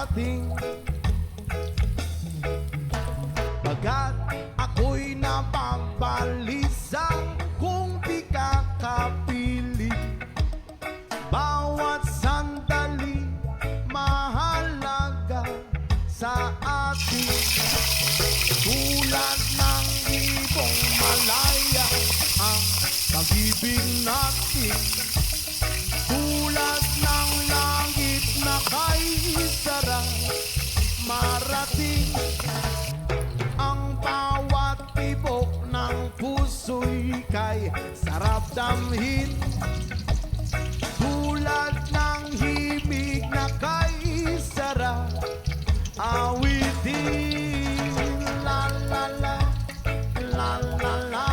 marating. Bagat ako'y napabalisa kung di ka kapiling. Bawat sandali mahalaga sa atin. Tulad ng ibong malaya ang pag-ibig natin. Tulad ng langit na kay sarap marating. Ang bawat tibok ng puso'y kay sarap damhin. Tulad ng himig na kay sarap awitin. La la la, la la la,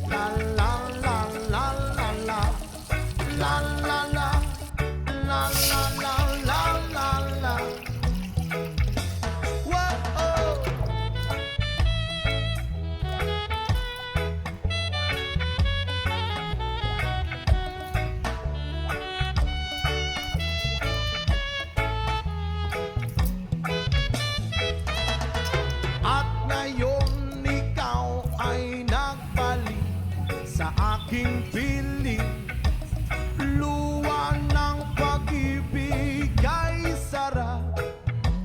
la la la la la la, la la la, la la la la la la. Whoa. At ngayon ikaw ay nagbalik sa aking piling. Luwa ng pag-ibig ay sarap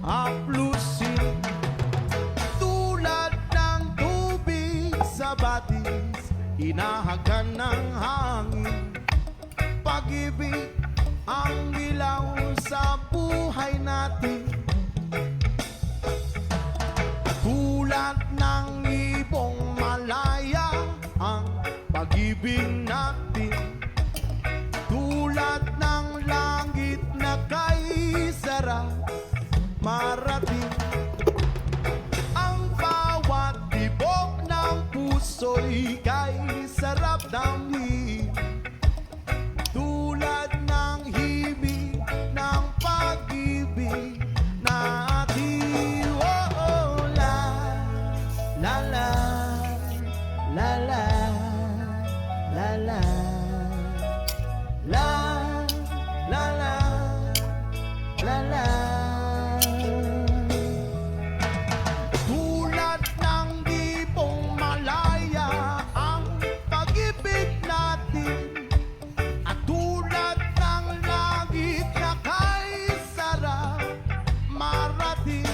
haplusin. Tulad ng tubig sa batis, hinahagan ng hangin. Pag-ibig ang ilaw sa buhay natin. Tulad ng ibong malaya ang pag-ibig natin. Tulad ng langit na kay sarap marating. Ang bawat tibok ng puso'y kay sarap damhin. Tulad ng himig ng pag-ibig natin. Oh, oh, la la la la la la la la la la la la. Tulad ng ibong malaya ang pag-ibig natin. At tulad ng langit na kay sarap marating.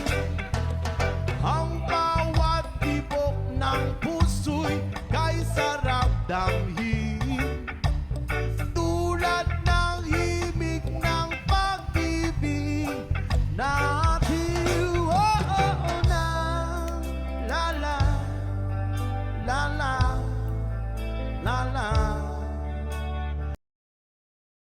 Ang bawat tibok ng puso'y kay sarap damhin.